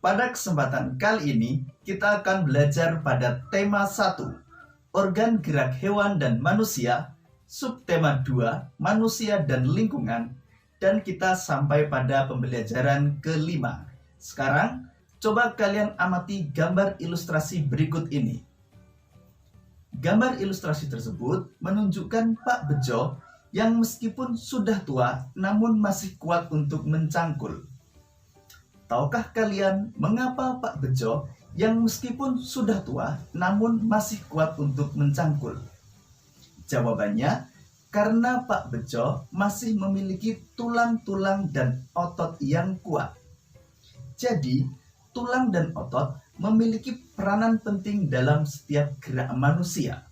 Pada kesempatan kali ini, kita akan belajar pada tema 1, organ gerak hewan dan manusia, subtema 2, manusia dan lingkungan, dan kita sampai pada pembelajaran kelima. Sekarang, coba kalian amati gambar ilustrasi berikut ini. Gambar ilustrasi tersebut menunjukkan Pak Bejo yang meskipun sudah tua, namun masih kuat untuk mencangkul. Tahukah kalian mengapa Pak Bejo yang meskipun sudah tua namun masih kuat untuk mencangkul? Jawabannya, karena Pak Bejo masih memiliki tulang-tulang dan otot yang kuat. Jadi, tulang dan otot memiliki peranan penting dalam setiap gerak manusia.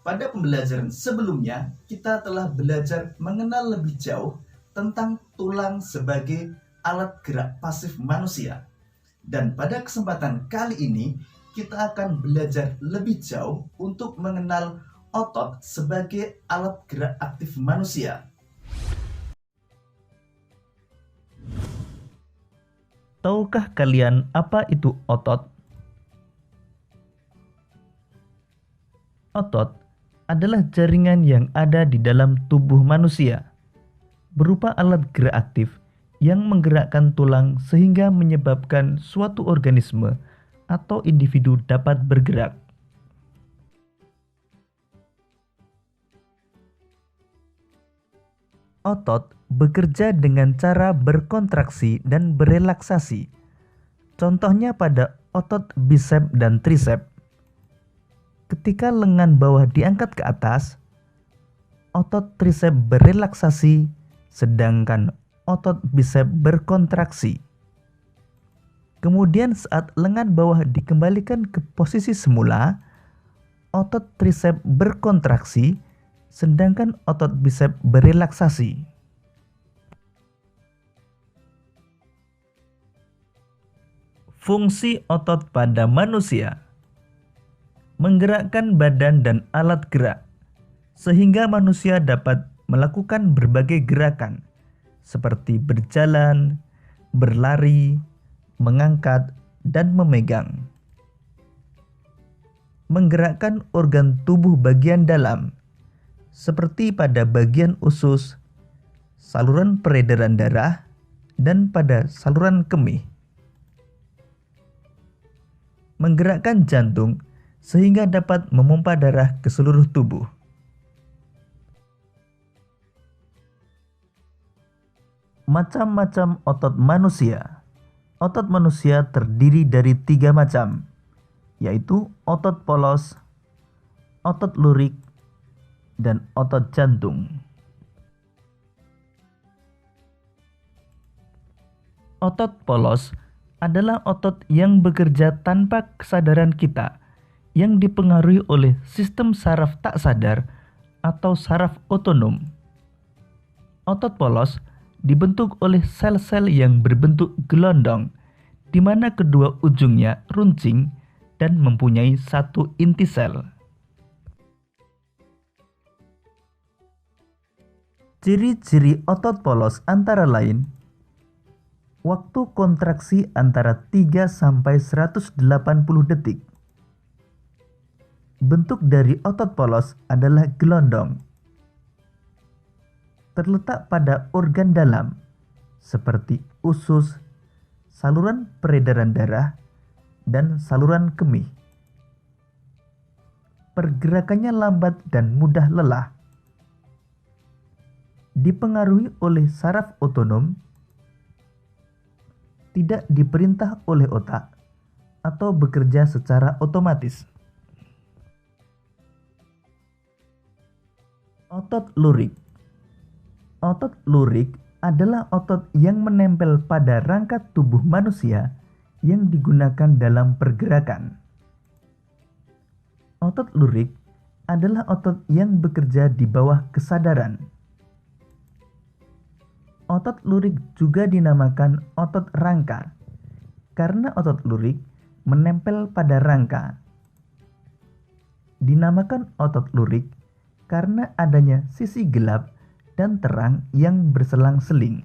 Pada pembelajaran sebelumnya, kita telah belajar mengenal lebih jauh tentang tulang sebagai alat gerak pasif manusia. Dan pada kesempatan kali ini, kita akan belajar lebih jauh untuk mengenal otot sebagai alat gerak aktif manusia. Tahukah kalian apa itu otot? Otot adalah jaringan yang ada di dalam tubuh manusia, berupa alat gerak aktif yang menggerakkan tulang sehingga menyebabkan suatu organisme atau individu dapat bergerak. Otot bekerja dengan cara berkontraksi dan berelaksasi. Contohnya pada otot bisep dan trisep. Ketika lengan bawah diangkat ke atas, otot trisep berelaksasi, sedangkan otot bisep berkontraksi. Kemudian saat lengan bawah dikembalikan ke posisi semula, otot trisep berkontraksi, sedangkan otot bisep berelaksasi. Fungsi otot pada manusia: menggerakkan badan dan alat gerak, sehingga manusia dapat melakukan berbagai gerakan, seperti berjalan, berlari, mengangkat, dan memegang. Menggerakkan organ tubuh bagian dalam, seperti pada bagian usus, saluran peredaran darah, dan pada saluran kemih. Menggerakkan jantung, sehingga dapat memompa darah ke seluruh tubuh. Macam-macam otot manusia. Otot manusia terdiri dari 3 macam, yaitu otot polos, otot lurik, dan otot jantung. Otot polos adalah otot yang bekerja tanpa kesadaran kita, yang dipengaruhi oleh sistem saraf tak sadar atau saraf otonom. Otot polos dibentuk oleh sel-sel yang berbentuk gelondong, di mana kedua ujungnya runcing dan mempunyai satu inti sel. Ciri-ciri otot polos antara lain: waktu kontraksi antara 3 sampai 180 detik. Bentuk dari otot polos adalah gelondong. Terletak pada organ dalam, seperti usus, saluran peredaran darah, dan saluran kemih. Pergerakannya lambat dan mudah lelah. Dipengaruhi oleh saraf otonom, tidak diperintah oleh otak, atau bekerja secara otomatis. Otot lurik. Otot lurik adalah otot yang menempel pada rangka tubuh manusia yang digunakan dalam pergerakan. Otot lurik adalah otot yang bekerja di bawah kesadaran. Otot lurik juga dinamakan otot rangka, karena otot lurik menempel pada rangka. Dinamakan otot lurik karena adanya sisi gelap dan terang yang berselang-seling.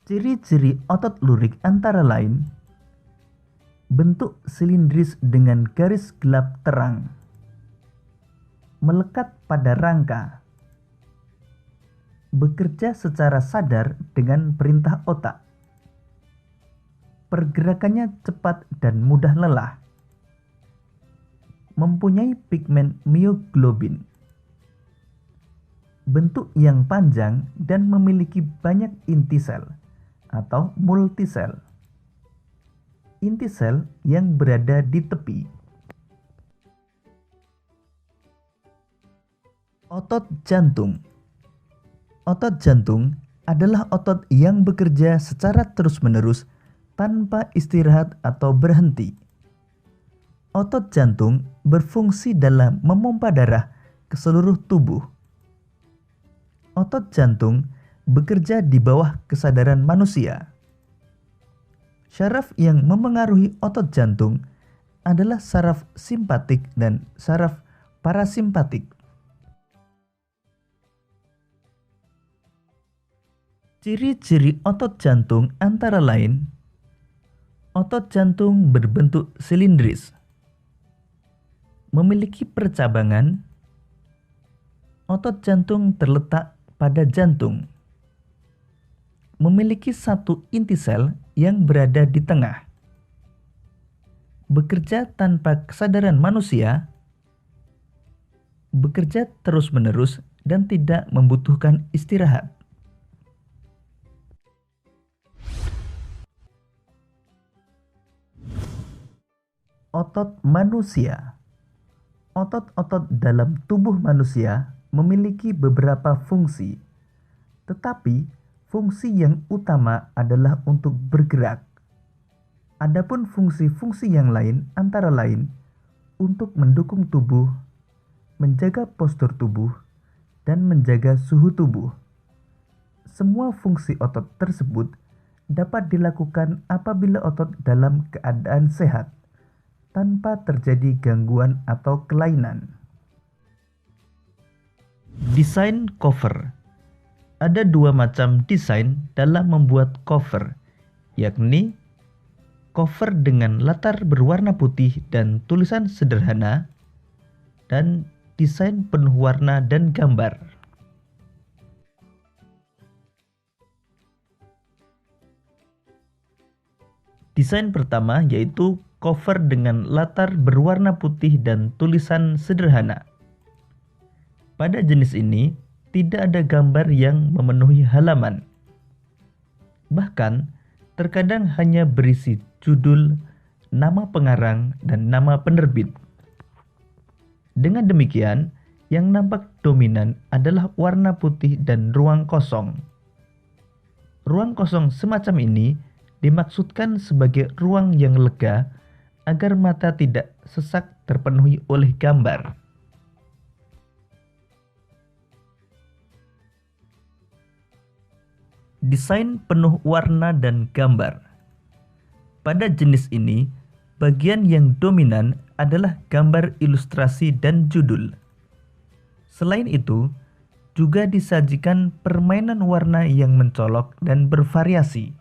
Ciri-ciri otot lurik antara lain: bentuk silindris dengan garis gelap terang, melekat pada rangka, bekerja secara sadar dengan perintah otak, pergerakannya cepat dan mudah lelah, mempunyai pigmen mioglobin, bentuk yang panjang dan memiliki banyak inti sel atau multisel. Inti sel yang berada di tepi. Otot jantung. Otot jantung adalah otot yang bekerja secara terus-menerus tanpa istirahat atau berhenti. Otot jantung berfungsi dalam memompa darah ke seluruh tubuh. Otot jantung bekerja di bawah kesadaran manusia. Syaraf yang memengaruhi otot jantung adalah saraf simpatik dan saraf parasimpatik. Ciri-ciri otot jantung antara lain: otot jantung berbentuk silindris, memiliki percabangan, otot jantung terletak pada jantung, memiliki satu inti sel yang berada di tengah, bekerja tanpa kesadaran manusia, bekerja terus-menerus dan tidak membutuhkan istirahat. Otot manusia. Otot-otot dalam tubuh manusia memiliki beberapa fungsi, tetapi fungsi yang utama adalah untuk bergerak. Adapun fungsi-fungsi yang lain antara lain untuk mendukung tubuh, menjaga postur tubuh, dan menjaga suhu tubuh. Semua fungsi otot tersebut dapat dilakukan apabila otot dalam keadaan sehat, tanpa terjadi gangguan atau kelainan. Desain cover. Ada dua macam desain dalam membuat cover, yakni cover dengan latar berwarna putih dan tulisan sederhana, dan desain penuh warna dan gambar. Desain pertama yaitu cover dengan latar berwarna putih dan tulisan sederhana. Pada jenis ini, tidak ada gambar yang memenuhi halaman. Bahkan, terkadang hanya berisi judul, nama pengarang, dan nama penerbit. Dengan demikian, yang nampak dominan adalah warna putih dan ruang kosong. Ruang kosong semacam ini dimaksudkan sebagai ruang yang lega agar mata tidak sesak terpenuhi oleh gambar. Desain penuh warna dan gambar. Pada jenis ini, bagian yang dominan adalah gambar ilustrasi dan judul. Selain itu, juga disajikan permainan warna yang mencolok dan bervariasi.